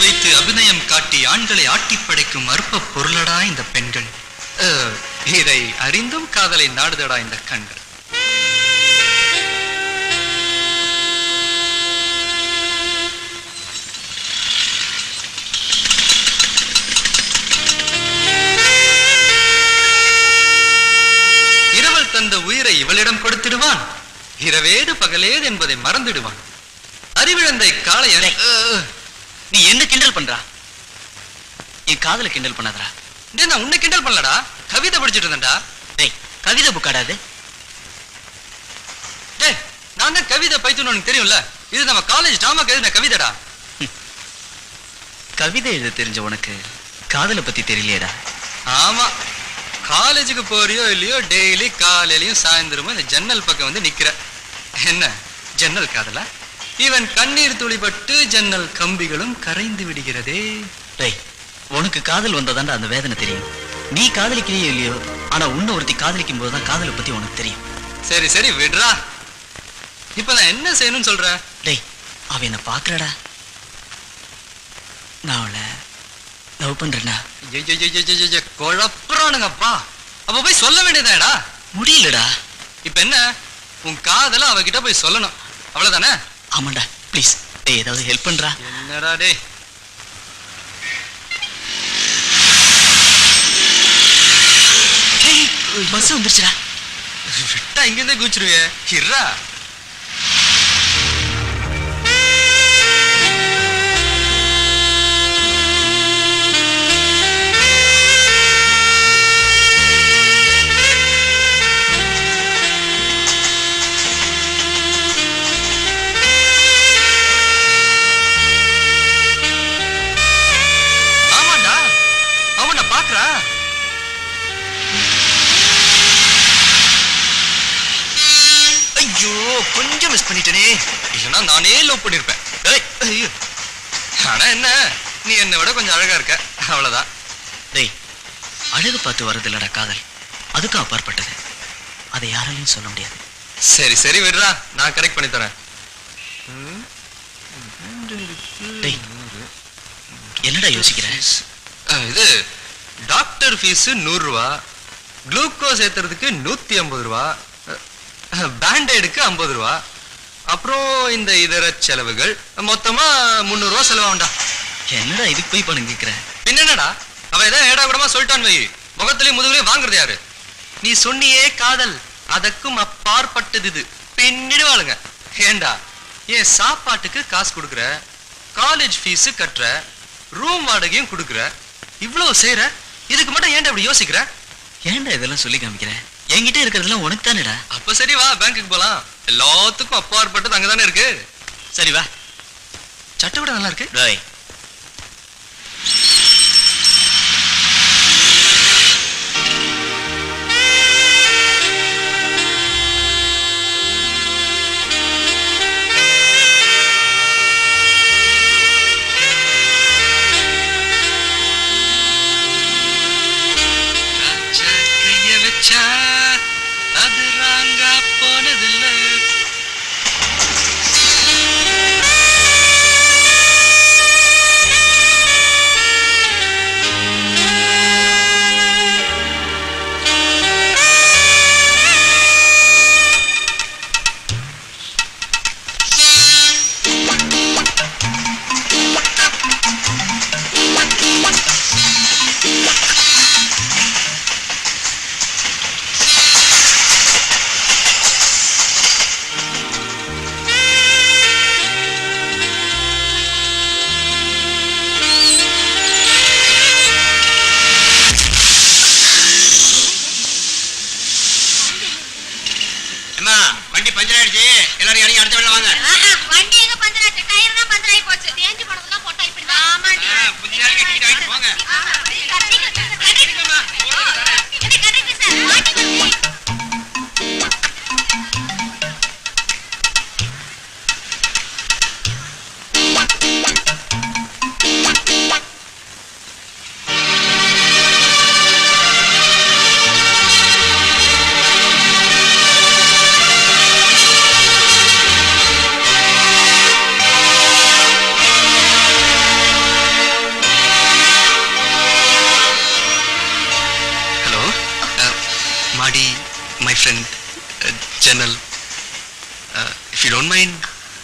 வைத்து அபிநயம் காட்டி ஆண்களை ஆட்டிப்படைக்கும் அற்ப பொருளடா இந்த பெண்கள். இதை அறிந்தும் காதலை நாடுதடா இந்த கண்கள். இரவல் தந்த உயிரை இவளிடம் கொடுத்திடுவான், இரவேது பகலேது என்பதை மறந்துடுவான். அறிவிழந்தை காளைய. நீ என்ன கிண்டல் பண்றா? என் காதல கிண்டல் பண்ணாதடா. டேய், நான் உன்னை கிண்டல் பண்ணலடா, கவிதை படிச்சிட்டு இருந்தேன்டா. டேய், கவிதை புக்காடாது. டேய், நான் தான் கவிதை பைத்துன்னு உனக்கு தெரியும்ல. இது நம்ம காலேஜ் டிராமாக்கு எழுதின கவிதைடா. கவிதை எழுத தெரிஞ்ச உனக்கு காதலை பத்தி தெரியலையேடா. ஆமா, காலேஜுக்கு போறியோ இல்லையோ டெய்லி காலையிலயும் சாயந்தரமும் இந்த ஜன்னல் பக்கம் வந்து நிக்கிற. என்ன ஜன்னல் காதலா? இவன் கண்ணீர் துளிபட்டு ஜன்னல் கம்பிகளும் கரைந்து விடுகிறதே. டேய், உனக்கு காதல் வந்ததாண்டா அந்த வேதனை தெரியும். நீ காதலிக்கலையோ இல்லையோ, ஆனா உன்னை ஒருத்தி காதலிக்கும் போதுதான் காதலை பத்தி உனக்கு தெரியும். சரி சரி விடுறா. இப்ப நான் என்ன செய்யணும்னு சொல்ற? டேய், அவ என்ன பாக்குறடா. நான் அவளை லவ் பண்றேன்னா. குழப்பறானுங்கப்பா. அப்ப போய் சொல்ல வேண்டியதாடா. முடியலடா. இப்ப என்ன, உன் காதல அவகிட்ட போய் சொல்லணும், அவ்வளவுதானே? ஆமாண்டா, ப்ளீஸ். டேய், ஏதாவது ஹெல்ப் பண்றா. என்னடா டேய்? பஸ் வந்துருச்சுடா. விட்டா இங்கிருந்தே குச்சிருவே. இருடா. ஆமாண்டா, அவனை பாக்குறா. கொஞ்சம் மிஸ் பண்ணிட்டேனே. இல்லைன்னா நானே லவ் பண்ணிருப்பேன். ஆனா என்ன, நீ என்னை விட கொஞ்சம் அழகா இருக்க, அவ்வளவுதான். டேய், அழகு பார்த்து வரதில்லடா காதல், அதுக்கும் அப்பாற்பட்டது. அதை யாராலையும் சொல்ல முடியாது. சரி சரி விடுறா, நான் கரெக்ட் பண்ணி தரேன். டேய், என்னடா யோசிக்கிற? இது டாக்டர் ஃபீஸ் 100 ரூபா, குளுக்கோஸ் ஏத்துறதுக்கு 150 ரூபா, பேண்டேடுக்கு 50 ரூபா, அப்புறம் இந்த இதர செலவுகள் மொத்தமா 300 ரூபா செலவாகும்டா. என்னடா இதுக்கு போய் பணம் கேட்கிற? பின்னடா, அவன் ஏதாவது ஏடா கூடமா சொல்லிட்டான் வை, முகத்திலேயும் முதுகுலையும் வாங்குறது யாரு? நீ சொன்னியே காதல், அதற்கும் அப்பாற்பட்டது இது. பின்னிடுவாளுங்க. ஏண்டா, ஏன் சாப்பாட்டுக்கு காசு கொடுக்குற, காலேஜ் ஃபீஸ் கட்டுற, ரூம் வாடகையும் கொடுக்குற, இவ்வளவு செய்யற, இதுக்கு மட்டும் ஏன்டா இப்படி யோசிக்கிற? ஏன்டா இதெல்லாம் சொல்லி காமிக்கிறேன்? என்கிட்ட இருக்கிறதுலாம் உனக்கு தானேடா. அப்ப சரி வா, பேங்க்குக்கு போலாம். எல்லாத்துக்கும் அப்பாற்பட்டது அங்கதானே இருக்கு. சரி வா. சட்டை விட நல்லா இருக்கு. டேய், கைய வச்சா அது ராங்கா போனதில்லை.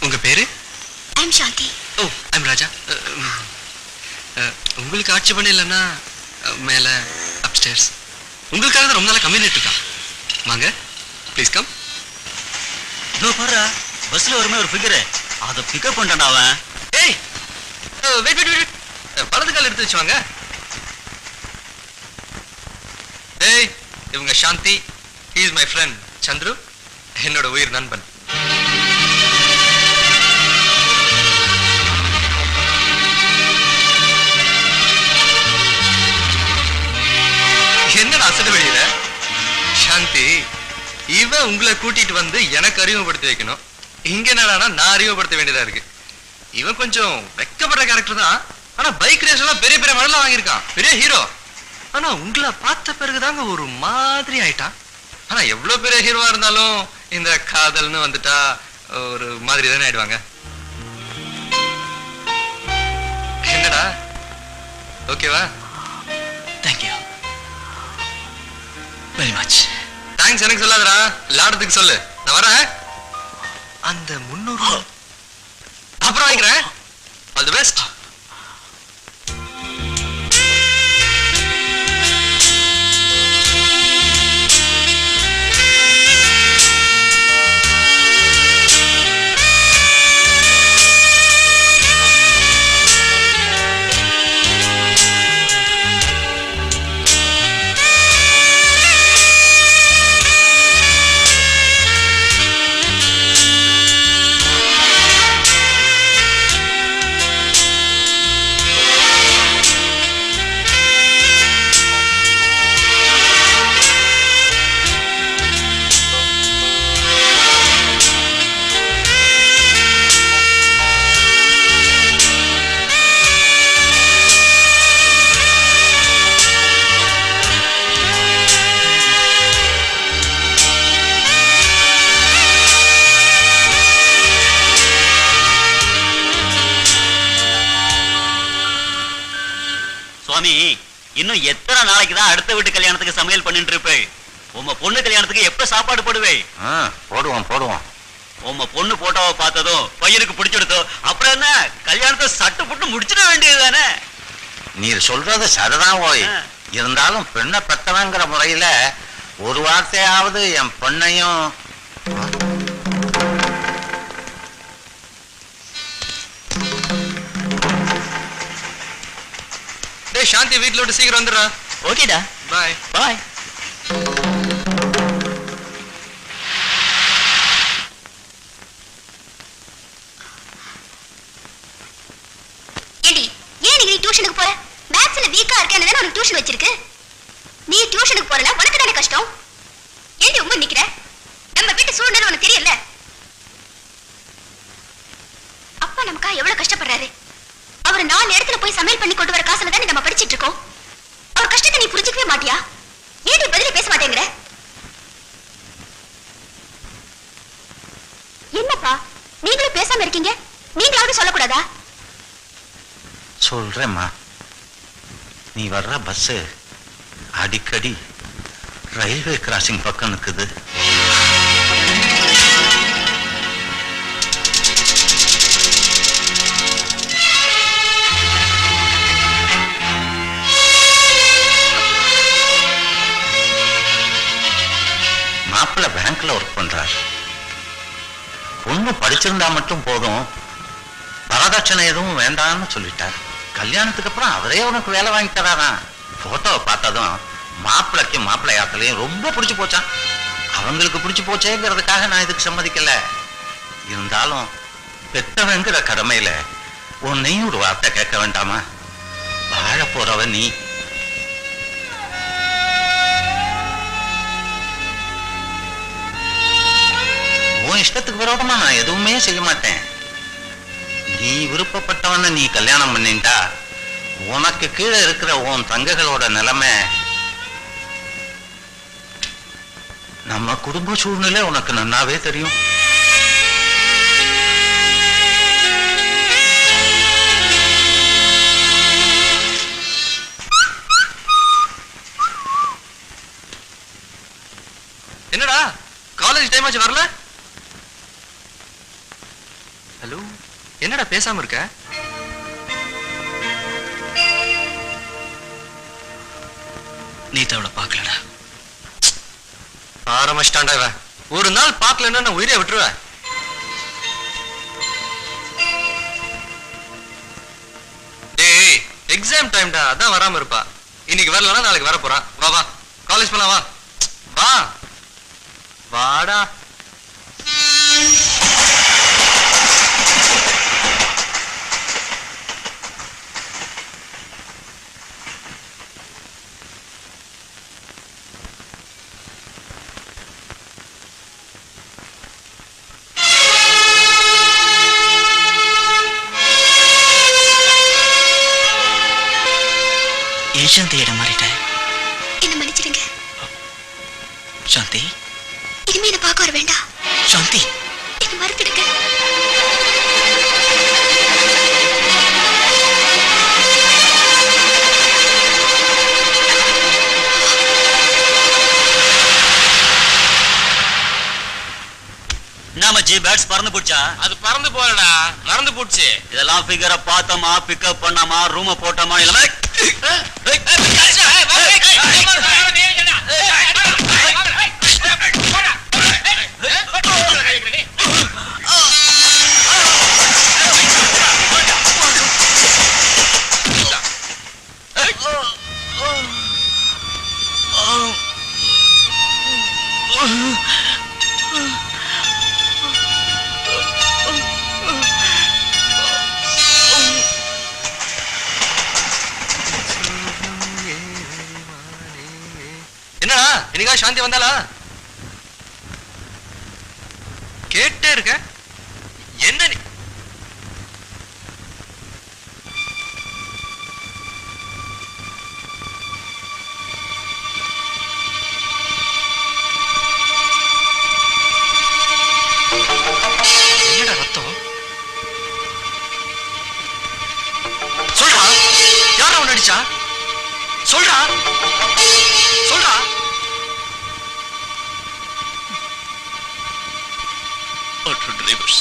உங்க பேரு? I'm Shanthi. Oh, I'm Raja. உங்களுக்கு ஆட்சி பண்ண இல்லைன்னா மேல அப்ஸ்டேர்ஸ். உங்களுக்காக தான் ரொம்ப நாளா கம்யூனிட் இருக்கா. வாங்க, ப்ளீஸ் கம். இதோ பாரு, பஸ்ல வருமே ஒரு ஃபிகர், அதை பிக்கப் பண்ணிட்டான் அவன். ஏய், வெயிட் வெயிட் வெயிட், வலது கால் எடுத்து வச்சு வாங்க. ஏய், இவங்க சாந்தி. he is my friend Chandru, என்னோட உயிர் நண்பன். என்னடா அசடு வெளியில? சாந்தி, இவன் உங்களை கூட்டிட்டு வந்து எனக்கு அறிமுகப்படுத்தி வைக்கணும். இங்க என்னடானா நான் அறிமுகப்படுத்த வேண்டியதா இருக்கு. இவன் கொஞ்சம் வெக்கப்படுற கேரக்டர் தான். ஆனா பைக் ரேஸ் எல்லாம் பெரிய பெரிய மெடல்லாம் வாங்கியிருக்கான், பெரிய ஹீரோ. ஆனா உங்களை பார்த்த பிறகுதாங்க ஒரு மாதிரி ஆயிட்டான். ஆனா எவ்வளவு பெரிய ஹீரோவா இருந்தாலும் இந்த காதல்னு வந்துட்டா ஒரு மாதிரி தானே ஆயிடுவாங்க. என்னடா, ஓகேவா? Thank you very much. தேங்க்ஸ் எனக்கு சொல்லாதடா, லாடத்துக்கு சொல்லு. நான் வரேன். அந்த 300 அப்புறம் வாங்கிக்கிறேன். All the best. சுவாமி, இன்னும் எத்தனை நாளைக்கு தான் அடுத்த வீட்டு கல்யாணத்துக்கு சமையல் பண்ணிட்டு இருப்பேன்? உங்க பொண்ணு கல்யாணத்துக்கு எப்ப சாப்பாடு போடுவே? போடுவோம். உங்க பொண்ணு போட்டோவை பார்த்ததும் பையனுக்கு பிடிச்சிடுதோ, அப்புறம் என்ன கல்யாணத்தை சட்டு போட்டு முடிச்சிட வேண்டியது தானே? நீர் சொல்றது சரிதான் ஓய். இருந்தாலும் பெண்ணை பெத்தவங்கிற முறையில ஒரு வார்த்தையாவது என் பொண்ணையும். டேய் சாந்தி, வீட்டுல விட்டு சீக்கிரம் வந்துடுறா. ஓகேடா, பாய் பாய். ஏண்டி, ஏன் நீ டியூஷனுக்கு போற? மேத்ஸ்ல வீக்கா இருக்கேன்னு தானே உனக்கு டியூஷன் வச்சிருக்கு. நீ டியூஷனுக்கு போறல உனக்கு தானே கஷ்டம். ஏண்டி உங்க நிக்கிற? நம்ம வீட்டு சூழ்நிலை உனக்கு தெரியல. அப்பா நமக்கா எவ்வளவு கஷ்டப்படுறாரு. அவர் 4 இடத்துல போய் சமையல் பண்ணி கொண்டு வர காசுல தானே நம்ம படிச்சிட்டு இருக்கோம். அவர் கஷ்டத்தை நீ புரிஞ்சுக்கவே மாட்டியா? ஏன் நீ பதிலே பேச மாட்டேங்கிற? என்னப்பா நீங்களும் பேசாம இருக்கீங்க? நீங்களாவது சொல்லக்கூடாதா? சொல்றேம்மா, நீ வர்ற பஸ் அடிக்கடி ரயில்வே கிராசிங் பக்கம் நிக்குது. மாப்பிள்ள பேங்க்ல ஒர்க் பண்றார். பொண்ணு படிச்சிருந்தா மட்டும் போதும், வரதட்சணை எதுவும் வேண்டாம்னு சொல்லிட்டார். கல்யாணத்துக்கு அப்புறம் அவரே உனக்கு வேலை வாங்கி தராராம். போட்டோவை பார்த்ததும் மாப்பிள்ளைக்கும் மாப்பிள்ளையாக்களையும் ரொம்ப பிடிச்சு போச்சான். அவங்களுக்கு பிடிச்சு போச்சேங்கிறதுக்காக நான் இதுக்கு சம்மதிக்கல. இருந்தாலும் பெத்தவங்கிற கடமையில உன்னையும் ஒரு வார்த்தை கேட்க வேண்டாமா? வாழ போறவ நீ. உன் இஷ்டத்துக்கு விரோதமா நான் எதுவுமே செய்ய மாட்டேன். நீ விருப்பப்பட்டவன நீ கல்யாணம் பண்ணிட்டா உனக்கு கீழே இருக்கிற உன் தங்கைகளோட நிலைமை, நம்ம குடும்ப சூழ்நிலை உனக்கு நன்னாவே தெரியும். என்னடா காலேஜ் டைம் ஆச்சு வரல? ஹலோ, என்னடா பேசாம இருக்க? நீ அவளை பார்க்கலடா. ஆரம்பிச்சிட்டான்டா இவன். ஒரு நாள் பார்க்கலன்னா நான் உயிரை விட்டுருவேன். டேய், எக்ஸாம் டைம்டா, அதான் வராம இருப்பா. இன்னைக்கு வரலன்னா நாளைக்கு வர போறான். வா வா, காலேஜ் போலாம் வா. வா வாடா. ஏன் சாந்தி இடம் மாறிட்ட? என்ன மன்னிச்சிடுங்க. சாந்தி, இனிமே என்ன பார்க்க வர வேண்டாம். சாந்தி, என்ன மறுத்துடுங்க. நாம ஜி பேட்ஸ் பறந்து போச்சா? அது பறந்து போலடா, மறந்து போச்சு. இதெல்லாம் ஃபிகரை பார்த்தோமா, பிக்கப் பண்ணாமா, ரூம போட்டோமா, இல்ல என்னடா இன்னைக்கா சாந்தி வந்தாளா? கேட்டே இருக்க. என்ன நீ? என்னடா ரத்தம்? சொல்றா, யாரா உன்னை அடிச்சா? சொல்றா சொல்றா. Auto drivers.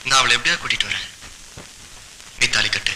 நான் அவளை எப்படியா கூட்டிட்டு வரேன். நீ தாலி கட்டு.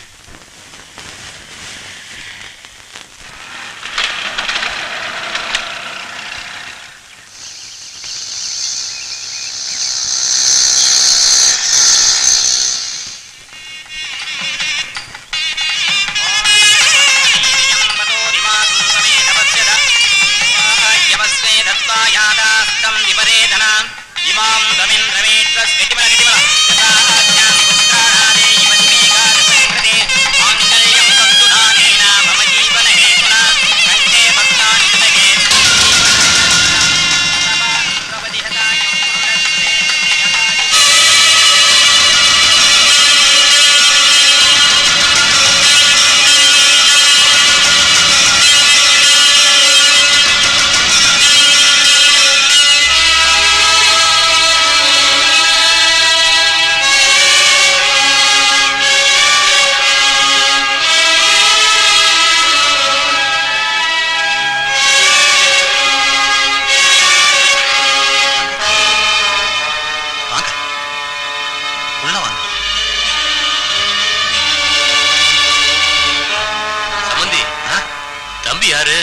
யாரு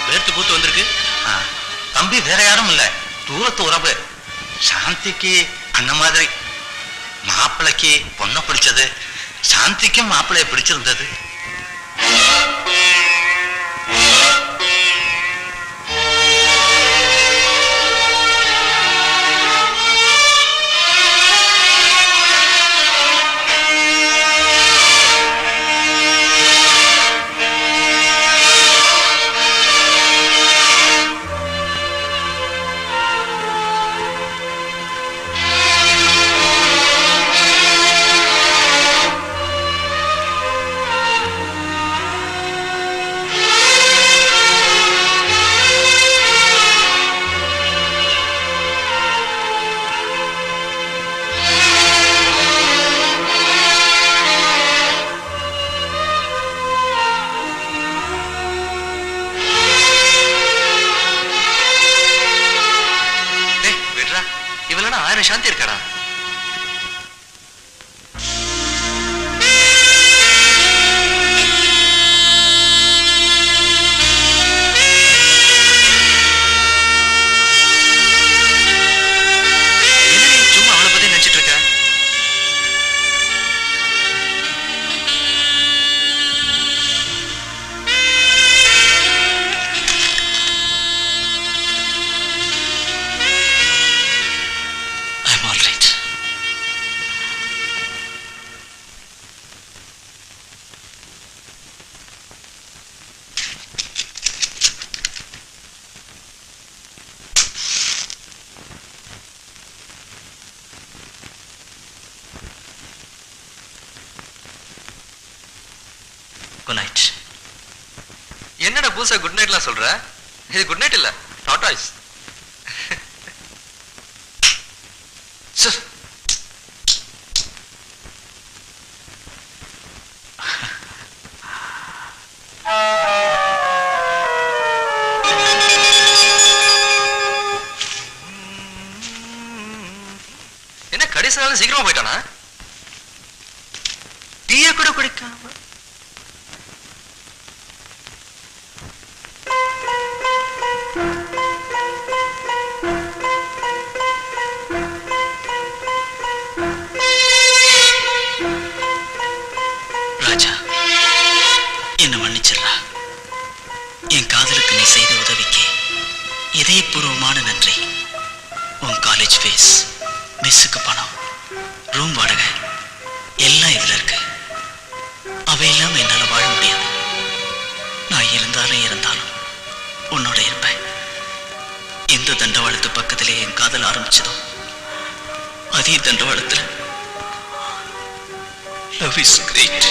வேர்த்து பூத்து வந்திருக்கு? தம்பி வேற யாரும் இல்ல, தூரத்து உறவு. சாந்திக்கு அண்ணன் மாதிரி. மாப்பிளைக்கு பொண்ணை பிடிச்சது, சாந்திக்கும் மாப்பிளைய பிடிச்சிருந்தது. இவளனா 1000 சாந்தி இருக்கடா. சும்மா அவளை பத்தி நினைச்சிட்டு இருக்க? Good night. என்னடா புதுசா குட் நைட்லாம் சொல்ற? இது குட் நைட் இல்ல, டாடாய்ஸ். சார் என்ன கடைசியால சீக்கிரமா போயிட்டானா? டீயை கூட குடிக்காம ராஜா, என்ன மன்னிச்சிடுறா. என் காதலுக்கு நீ செய்த உதவிக்கு இதயபூர்வமான நன்றி. உன் காலேஜ் ஃபீஸ், மெஸ்ஸுக்கு பணம், ரூம் வாடகை எல்லாம் இதுல இருக்கு. அவை இல்லாம என்னால வாழ முடியாது. நான் இருந்தாலும் உன்னோட இருப்பேன். எந்த தண்டவாளத்து பக்கத்திலே என் காதல் ஆரம்பிச்சதோ அதே தண்டவாளத்துல லவ் இஸ் கிரேட்.